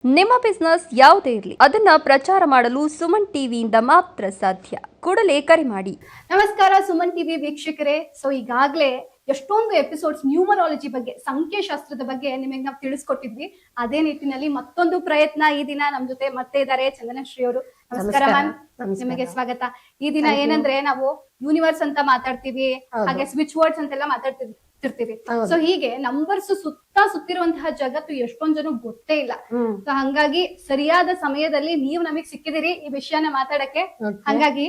ನಿಮ್ಮ ಬಿಸ್ನೆಸ್ ಯಾವುದೇ ಇರಲಿ ಅದನ್ನ ಪ್ರಚಾರ ಮಾಡಲು ಸುಮನ್ ಟಿವಿಯಿಂದ ಮಾತ್ರ ಸಾಧ್ಯ. ಕೂಡಲೇ ಕರೆ ಮಾಡಿ. ನಮಸ್ಕಾರ ಸುಮನ್ ಟಿವಿ ವೀಕ್ಷಕರೇ. ಈಗಾಗಲೇ ಎಷ್ಟೊಂದು ಎಪಿಸೋಡ್ಸ್ ನ್ಯೂಮರಾಲಜಿ ಬಗ್ಗೆ, ಸಂಖ್ಯಾಶಾಸ್ತ್ರದ ಬಗ್ಗೆ ನಿಮಗೆ ನಾವು ತಿಳಿಸ್ಕೊಟ್ಟಿದ್ವಿ. ಅದೇ ನಿಟ್ಟಿನಲ್ಲಿ ಮತ್ತೊಂದು ಪ್ರಯತ್ನ ಈ ದಿನ ನಮ್ ಜೊತೆ ಮತ್ತೆ ಇದ್ದಾರೆ ಚಂದನಶ್ರೀ ಅವರು. ನಮಸ್ಕಾರ ಮ್ಯಾಮ್, ನಿಮಗೆ ಸ್ವಾಗತ. ಈ ದಿನ ಏನಂದ್ರೆ ನಾವು ಯೂನಿವರ್ಸ್ ಅಂತ ಮಾತಾಡ್ತೀವಿ, ಹಾಗೆ ಸ್ವಿಚ್ ವರ್ಡ್ಸ್ ಅಂತೆಲ್ಲ ಮಾತಾಡ್ತಿರ್ತೀವಿ. ಸೊ ಹೀಗೆ ನಂಬರ್ಸ್ ಸುತ್ತಿರುವಂತಹ ಜಗತ್ತು ಎಷ್ಟೊಂದ್ ಜನ ಗೊತ್ತೇ ಇಲ್ಲ. ಸೊ ಹಂಗಾಗಿ ಸರಿಯಾದ ಸಮಯದಲ್ಲಿ ನೀವು ನಮಗ್ ಸಿಕ್ಕಿದಿರಿ ಈ ವಿಷಯನ ಮಾತಾಡಕ್ಕೆ. ಹಂಗಾಗಿ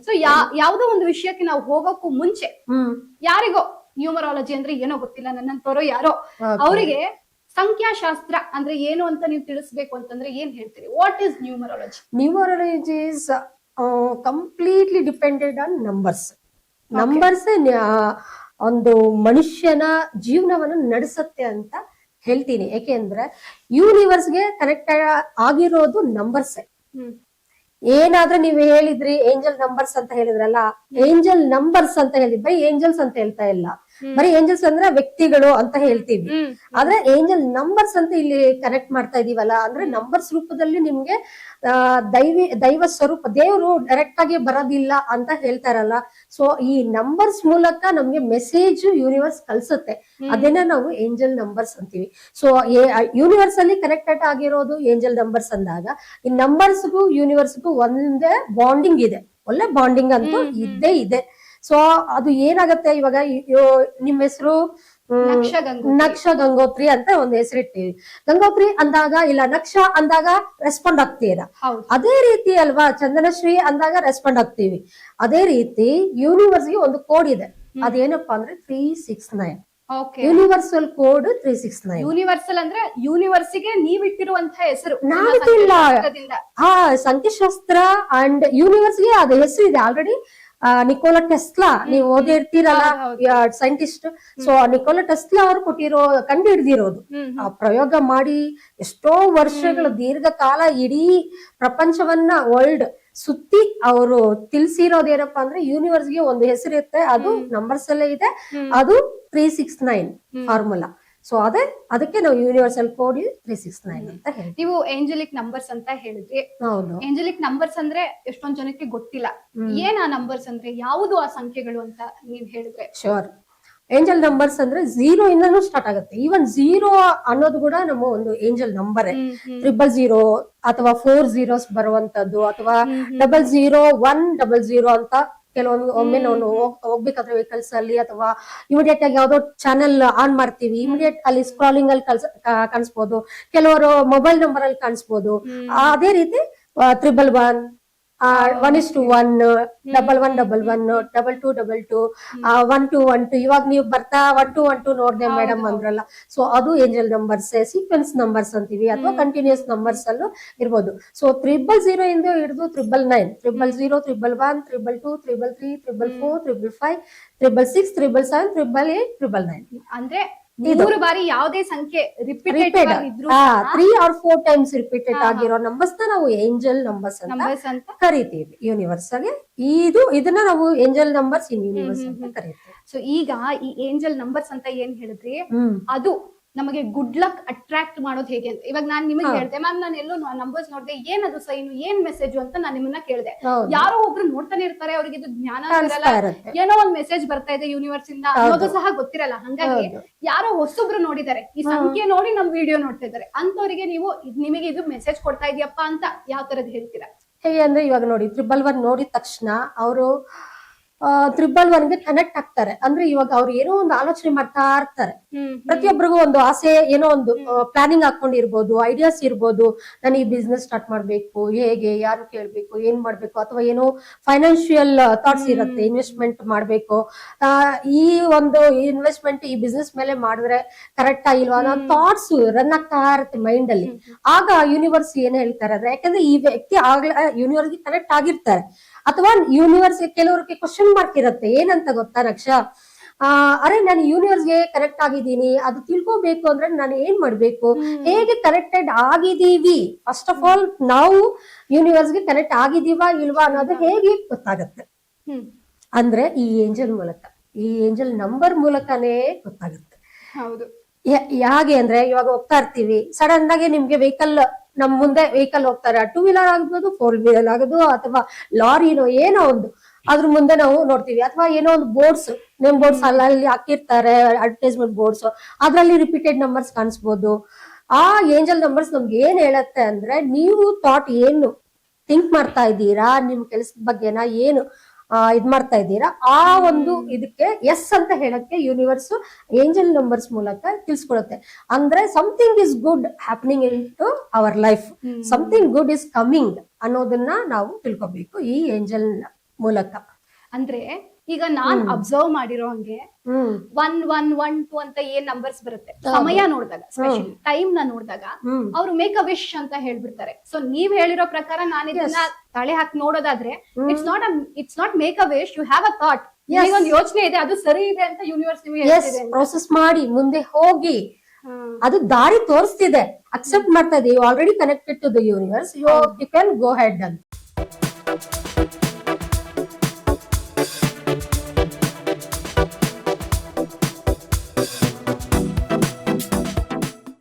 ಸೊ ಯಾವ್ದೋ ಒಂದು ವಿಷಯಕ್ಕೆ ನಾವು ಹೋಗೋಕ್ಕೂ ಮುಂಚೆ ಯಾರಿಗೋ ನ್ಯೂಮರಾಲಜಿ ಅಂದ್ರೆ ಏನೋ ಗೊತ್ತಿಲ್ಲ, ನನ್ನಂತವ್ರು ಯಾರೋ ಅವರಿಗೆ ಸಂಖ್ಯಾಶಾಸ್ತ್ರ ಅಂದ್ರೆ ಏನು ಅಂತ ನೀವು ತಿಳಿಸ್ಬೇಕು ಅಂತಂದ್ರೆ ಏನ್ ಹೇಳ್ತೀರಿ? What is numerology? Numerology is completely depended on numbers. Numbers ಒಂದು ಮನುಷ್ಯನ ಜೀವನವನ್ನು ನಡೆಸುತ್ತೆ ಅಂತ ಹೇಳ್ತೀನಿ. ಯಾಕೆಂದ್ರೆ ಯೂನಿವರ್ಸ್ಗೆ ಕನೆಕ್ಟ್ ಆಗಿರೋದು ನಂಬರ್ಸ್. ಏನಾದ್ರೂ ನೀವು ಹೇಳಿದ್ರಿ ಏಂಜಲ್ ನಂಬರ್ಸ್ ಅಂತ ಹೇಳಿದ್ರಲ್ಲ, ಏಂಜಲ್ ನಂಬರ್ಸ್ ಅಂತ ಹೇಳಿದ್ರಿ, ಬರೀ ಏಂಜಲ್ಸ್ ಅಂತ ಹೇಳ್ತಾ ಇಲ್ಲ. ಬರೀ ಏಂಜಲ್ಸ್ ಅಂದ್ರೆ ವ್ಯಕ್ತಿಗಳು ಅಂತ ಹೇಳ್ತೀವಿ, ಆದ್ರೆ ಏಂಜಲ್ ನಂಬರ್ಸ್ ಅಂತ ಇಲ್ಲಿ ಕನೆಕ್ಟ್ ಮಾಡ್ತಾ ಇದೀವಲ್ಲ. ಅಂದ್ರೆ ನಂಬರ್ಸ್ ರೂಪದಲ್ಲಿ ನಿಮ್ಗೆ ದೈವ ಸ್ವರೂಪ, ದೇವರು ಡೈರೆಕ್ಟ್ ಆಗಿ ಬರೋದಿಲ್ಲ ಅಂತ ಹೇಳ್ತಾರಲ್ಲ. ಸೊ ಈ ನಂಬರ್ಸ್ ಮೂಲಕ ನಮ್ಗೆ ಮೆಸೇಜ್ ಯೂನಿವರ್ಸ್ ಕಳ್ಸುತ್ತೆ. ಅದನ್ನ ನಾವು ಏಂಜಲ್ ನಂಬರ್ಸ್ ಅಂತೀವಿ. ಸೊ ಯೂನಿವರ್ಸ್ ಅಲ್ಲಿ ಕನೆಕ್ಟೆಡ್ ಆಗಿರೋದು ಏಂಜಲ್ ನಂಬರ್ಸ್ ಅಂದಾಗ, ಈ ನಂಬರ್ಸ್ಗೂ ಯೂನಿವರ್ಸ್ಗೂ ಒಂದೇ ಬಾಂಡಿಂಗ್ ಇದೆ, ಒಳ್ಳೆ ಬಾಂಡಿಂಗ್ ಅಂತೂ ಇದ್ದೇ ಇದೆ. ಸೊ ಅದು ಏನಾಗತ್ತೆ, ಇವಾಗ ನಿಮ್ ಹೆಸರು ನಕ್ಷ ಗಂಗೋತ್ರಿ ಅಂತ ಒಂದು ಹೆಸರಿಟ್ಟಿವಿ. ಗಂಗೋತ್ರಿ ಅಂದಾಗ ಇಲ್ಲ ನಕ್ಷ ಅಂದಾಗ ರೆಸ್ಪಾಂಡ್ ಆಗ್ತೀರಾ. ಅದೇ ರೀತಿ ಅಲ್ವಾ, ಚಂದನಶ್ರೀ ಅಂದಾಗ ರೆಸ್ಪಾಂಡ್ ಆಗ್ತೀವಿ. ಅದೇ ರೀತಿ ಯೂನಿವರ್ಸ್ ಗೆ ಒಂದು ಕೋಡ್ ಇದೆ. ಅದೇನಪ್ಪಾ ಅಂದ್ರೆ 369. Universal code 369. ಯೂನಿವರ್ಸಲ್ ಅಂದ್ರೆ ಯೂನಿವರ್ಸ್ ಗೆ ನೀವ್ ಇಟ್ಟಿರುವಂತಹ ಹೆಸರು. ನಾವಿಲ್ಲ, ಸಂಖ್ಯಾಶಾಸ್ತ್ರ ಅಂಡ್ ಯೂನಿವರ್ಸ್ ಗೆ ಅದು ಹೆಸರು ಇದೆ ಆಲ್ರೆಡಿ. ನಿಕೋಲಾ ಟೆಸ್ಲಾ ನೀವು ಓದಿರ್ತೀರಲ್ಲ, ಸೈಂಟಿಸ್ಟ್. ಸೊ ನಿಕೋಲಾ ಟೆಸ್ಲಾ ಅವರು ಕಂಡು ಹಿಡಿದಿರೋದು, ಆ ಪ್ರಯೋಗ ಮಾಡಿ ಎಷ್ಟೋ ವರ್ಷಗಳ ದೀರ್ಘಕಾಲ ಇಡೀ ಪ್ರಪಂಚವನ್ನ ವರ್ಲ್ಡ್ ಸುತ್ತಿ ಅವರು ತಿಳಿಸಿರೋದೇನಪ್ಪಾ ಅಂದ್ರೆ ಯೂನಿವರ್ಸ್ ಗೆ ಒಂದು ಹೆಸರಿರುತ್ತೆ, ಅದು ನಂಬರ್ಸ್ ಅಲ್ಲೇ ಇದೆ, ಅದು 369 ಫಾರ್ಮುಲಾ. ಸೊ ಅದಕ್ಕೆ ನಾವು ಯೂನಿವರ್ಸಲ್ ಕೋಡ್ 369 ಅಂತ ಹೇಳಿ. ನೀವು ಏಂಜಲಿಕ್ ನಂಬರ್ಸ್ ಅಂತ ಹೇಳಿದ್ರಿ. ಹೌದು, ಏಂಜಲಿಕ್ ನಂಬರ್ಸ್ ಅಂದ್ರೆ ಎಷ್ಟೊಂದ್ ಜನಕ್ಕೆ ಗೊತ್ತಿಲ್ಲ. ಏನ್ ಆ ನಂಬರ್ಸ್ ಅಂದ್ರೆ ಯಾವುದು ಆ ಸಂಖ್ಯೆಗಳು ಅಂತ ನೀವ್ ಹೇಳಿದ್ರೆ? ಶೋರ್. ಏಂಜಲ್ ನಂಬರ್ಸ್ ಅಂದ್ರೆ 0 ಇಂದನೂ ಸ್ಟಾರ್ಟ್ ಆಗುತ್ತೆ. ಈವನ್ 0 ಅನ್ನೋದು ಕೂಡ ನಮ್ಮ ಒಂದು ಏಂಜಲ್ ನಂಬರ್. 000 ಅಥವಾ 4 zeros ಬರುವಂತದ್ದು, ಅಥವಾ 00100 ಅಂತ ಕೆಲವೊಂದು ಒಮ್ಮೆ ನಾವು ಹೋಗ್ಬೇಕಾದ್ರೆ ವೆಹಿಕಲ್ಸ್ ಅಲ್ಲಿ, ಅಥವಾ ಇಮಿಡಿಯೇಟ್ ಆಗಿ ಯಾವ್ದೋ ಚಾನೆಲ್ ಆನ್ ಮಾಡ್ತೀವಿ, ಇಮಿಡಿಯೇಟ್ ಅಲ್ಲಿ ಸ್ಕ್ರಾಲಿಂಗ್ ಅಲ್ಲಿ ಕಾಣಿಸ್ಬೋದು, ಕೆಲವರು ಮೊಬೈಲ್ ನಂಬರ್ ಅಲ್ಲಿ ಕಾಣಿಸ್ಬೋದು. ಅದೇ ರೀತಿ 111, 1:1, 1111, 2222, 1212. ಇವಾಗ ನೀವು ಬರ್ತಾ 1212 ನೋಡ್ದೆ ಮೇಡಮ್ ಅಂದ್ರಲ್ಲ, ಸೊ ಅದು ಏಂಜಲ್ ನಂಬರ್ಸ್, ಸೀಕ್ವೆನ್ಸ್ ನಂಬರ್ಸ್ ಅಂತೀವಿ, ಅಥವಾ ಕಂಟಿನ್ಯೂಸ್ ನಂಬರ್ಸ್ ಅಲ್ಲೂ ಇರ್ಬೋದು. ಸೊ 000 ಇಂದ ಹಿಡಿದು 999, 000, 111, 222, 333, 444, 555, 666, 777, 888, 999. ಅಂದ್ರೆ 3 ಬಾರಿ ಯಾವುದೇ ಸಂಖ್ಯೆ ರಿಪೀಟೆಡ್ 3 or 4 times ರಿಪೀಟೆಡ್ ಆಗಿರೋ ನಂಬರ್ಸ್ ನಾವು ಏಂಜಲ್ ನಂಬರ್ಸ್ ಅಂತ ಕರಿತೀವಿ. ಯೂನಿವರ್ಸ್ ಗೆ ಇದನ್ನ ನಾವು ಏಂಜಲ್ ನಂಬರ್ಸ್ ಇನ್ ಯೂನಿವರ್ಸ್ ಅಂತ ಕರಿತೀವಿ. ಸೊ ಈಗ ಈ ಏಂಜಲ್ ನಂಬರ್ಸ್ ಅಂತ ಏನ್ ಹೇಳಿದ್ರಿ, ಅದು ನಮಗೆ ಗುಡ್ ಲಕ್ ಅಟ್ರಾಕ್ಟ್ ಮಾಡೋದು ಹೇಗೆ ಅಂತ ಇವಾಗ ನಾನ್ ನಿಮಗೆ ಹೇಳ್ದೆ. ಮ್ಯಾಮ್ ನಾನು ಎಲ್ಲೋ ನಂಬರ್ಸ್ ನೋಡ್ದೆ, ಏನದು ಸೈನ್, ಏನ್ ಮೆಸೇಜ್ ಅಂತ ನಾನ್ ನಿಮ್ಮನ್ನ ಕೇಳಿದೆ. ಯಾರೋ ಒಬ್ರು ನೋಡ್ತಾನೆ ಇರ್ತಾರೆ, ಅವ್ರಿಗೆ ಇದು ಜ್ಞಾನ ಇರಲ್ಲ, ಏನೋ ಒಂದ್ ಮೆಸೇಜ್ ಬರ್ತಾ ಇದೆ ಯೂನಿವರ್ಸ್ ಇಂದ ಅನ್ನೋದು ಸಹ ಗೊತ್ತಿರಲ್ಲ. ಹಂಗಾಗಿ ಯಾರೋ ಹೊಸೊಬ್ರು ನೋಡಿದ್ದಾರೆ, ಈ ಸಂಖ್ಯೆ ನೋಡಿ ನಮ್ ವಿಡಿಯೋ ನೋಡ್ತಾ ಇದಾರೆ, ಅಂತವ್ರಿಗೆ ನೀವು ನಿಮಗೆ ಇದು ಮೆಸೇಜ್ ಕೊಡ್ತಾ ಇದೆಯಪ್ಪ ಅಂತ ಯಾವ ತರದ್ ಹೇಳ್ತೀರಾ? ಹೇಗೆ ಅಂದ್ರೆ, ಇವಾಗ ನೋಡಿ 111 ನೋಡಿದ ತಕ್ಷಣ ಅವರು 111 ಗೆ ಕನೆಕ್ಟ್ ಆಗ್ತಾರೆ. ಅಂದ್ರೆ ಇವಾಗ ಅವ್ರು ಏನೋ ಒಂದು ಆಲೋಚನೆ ಮಾಡ್ತಾ ಇರ್ತಾರೆ. ಪ್ರತಿಯೊಬ್ಬರಿಗೂ ಒಂದು ಆಸೆ, ಏನೋ ಒಂದು ಪ್ಲಾನಿಂಗ್ ಹಾಕೊಂಡಿರ್ಬೋದು, ಐಡಿಯಾಸ್ ಇರ್ಬೋದು. ನಾನು ಈ ಬಿಸ್ನೆಸ್ ಸ್ಟಾರ್ಟ್ ಮಾಡ್ಬೇಕು, ಹೇಗೆ, ಯಾರು ಕೇಳ್ಬೇಕು, ಏನ್ ಮಾಡ್ಬೇಕು, ಅಥವಾ ಏನೋ ಫೈನಾನ್ಷಿಯಲ್ ಥಾಟ್ಸ್ ಇರುತ್ತೆ, ಇನ್ವೆಸ್ಟ್ಮೆಂಟ್ ಮಾಡ್ಬೇಕು, ಈ ಒಂದು ಇನ್ವೆಸ್ಟ್ಮೆಂಟ್ ಈ ಬಿಸ್ನೆಸ್ ಮೇಲೆ ಮಾಡಿದ್ರೆ ಕರೆಕ್ಟ್ ಆಗಿಲ್ವಾ ಅನ್ನೋ ಥಾಟ್ಸ್ ರನ್ ಆಗ್ತಾ ಇರುತ್ತೆ ಮೈಂಡ್ ಅಲ್ಲಿ. ಆಗ ಯೂನಿವರ್ಸ್ ಏನ್ ಹೇಳ್ತಾರೆ ಅಂದ್ರೆ, ಯಾಕಂದ್ರೆ ಈ ವ್ಯಕ್ತಿ ಆಗ್ಲೇ ಯೂನಿವರ್ಸ್ ಗೆ ಕನೆಕ್ಟ್ ಆಗಿರ್ತಾರೆ, ಅಥವಾ ಯೂನಿವರ್ಸ್ ಕೆಲವರಿಗೆ ಕ್ವಶನ್ ಮಾರ್ಕ್ ಇರುತ್ತೆ. ಏನಂತ ಗೊತ್ತಾ ನಕ್ಷ, ಅರೆ ನಾನು ಯೂನಿವರ್ಸ್ ಗೆ ಕನೆಕ್ಟ್ ಆಗಿದ್ದೀನಿ, ಅದು ತಿಳ್ಕೋಬೇಕು ಅಂದ್ರೆ ನಾನು ಏನ್ ಮಾಡ್ಬೇಕು, ಹೇಗೆ ಕನೆಕ್ಟೆಡ್ ಆಗಿದೀವಿ, ಫಸ್ಟ್ ಆಫ್ ಆಲ್ ನಾವು ಯೂನಿವರ್ಸ್ ಗೆ ಕನೆಕ್ಟ್ ಆಗಿದೀವಾ ಇಲ್ವಾ ಅನ್ನೋದು ಹೇಗೆ ಗೊತ್ತಾಗತ್ತೆ ಅಂದ್ರೆ ಈ ಏಂಜಲ್ ಮೂಲಕ, ಈ ಏಂಜಲ್ ನಂಬರ್ ಮೂಲಕನೇ ಗೊತ್ತಾಗುತ್ತೆ. ಹೌದು. ಹೇಗೆ ಅಂದ್ರೆ ಇವಾಗ ಹೋಗ್ತಾ ಇರ್ತೀವಿ, ಸಡನ್ ಆಗಿ ನಿಮ್ಗೆ ವೆಹಿಕಲ್ ನಮ್ ಮುಂದೆ ವೆಹಿಕಲ್ ಹೋಗ್ತಾರೆ, 2 ವೀಲರ್ ಆಗ್ಬೋದು, 4 ವೀಲರ್ ಆಗೋದು, ಅಥವಾ ಲಾರಿನೋ ಏನೋ ಒಂದು ಅದ್ರ ಮುಂದೆ ನಾವು ನೋಡ್ತೀವಿ. ಅಥವಾ ಏನೋ ಒಂದು ಬೋರ್ಡ್ಸ್, ನೇಮ್ ಬೋರ್ಡ್ಸ್ ಅಲ್ಲಿ ಹಾಕಿರ್ತಾರೆ, ಅಡ್ವರ್ಟೈಸ್ಮೆಂಟ್ ಬೋರ್ಡ್ಸ್, ಅದ್ರಲ್ಲಿ ರಿಪೀಟೆಡ್ ನಂಬರ್ಸ್ ಕಾಣಿಸ್ಬೋದು. ಆ ಏಂಜಲ್ ನಂಬರ್ಸ್ ನಮ್ಗೆ ಏನ್ ಹೇಳತ್ತೆ ಅಂದ್ರೆ, ನೀವು ಥಾಟ್ ಏನು ಥಿಂಕ್ ಮಾಡ್ತಾ ಇದ್ದೀರಾ, ನಿಮ್ ಕೆಲಸದ ಬಗ್ಗೆನ ಏನು ಇದ್ ಮಾಡ್ತಾ ಇದ್ದೀರಾ, ಆ ಒಂದು ಇದಕ್ಕೆ ಎಸ್ ಅಂತ ಹೇಳಕ್ಕೆ ಯೂನಿವರ್ಸ್ ಏಂಜಲ್ ನಂಬರ್ಸ್ ಮೂಲಕ ತಿಳಿಸ್ಕೊಡುತ್ತೆ. ಅಂದ್ರೆ something is good happening in to our life, something good is coming ಅನ್ನೋದನ್ನ ನಾವು ತಿಳ್ಕೊಬೇಕು ಈ ಏಂಜಲ್ ಮೂಲಕ. ಅಂದ್ರೆ ಈಗ ನಾನ್ ಅಬ್ಸರ್ವ್ ಮಾಡಿರೋ ಹಂಗೆ 1 1 1 2 ಅಂತ ಏನ್ ನಂಬರ್ಸ್ ಬರುತ್ತೆ, ಸಮಯ ನೋಡಿದಾಗ, ಸ್ಪೆಷಲಿ ಟೈಮ್ ನ ನೋಡಿದಾಗ ಅವ್ರು ಮೇಕ್ ಅ ವಿಶ್ ಅಂತ ಹೇಳ್ಬಿಡ್ತಾರೆ. ಸೊ ನೀವ್ ಹೇಳಿರೋ ಪ್ರಕಾರ ನಾನು ಇದನ್ನ ತಲೆ ಹಾಕಿ ನೋಡೋದಾದ್ರೆ, it's not make a wish, you have a thought, ಒಂದು ಯೋಚನೆ ಇದೆ, ಅದು ಸರಿ ಇದೆ ಅಂತ ಯೂನಿವರ್ಸ್ ನಿಮಗೆ ಹೇಳ್ತಿದೆ. ಪ್ರೋಸೆಸ್ ಮಾಡಿ ಮುಂದೆ ಹೋಗಿ, ಅದು ದಾರಿ ತೋರಿಸ್ತಿದೆ, ಅಕ್ಸೆಪ್ಟ್ ಮಾಡ್ತಾ ಇದೆ. You already connected to the universe, you can go head ಅಂತ.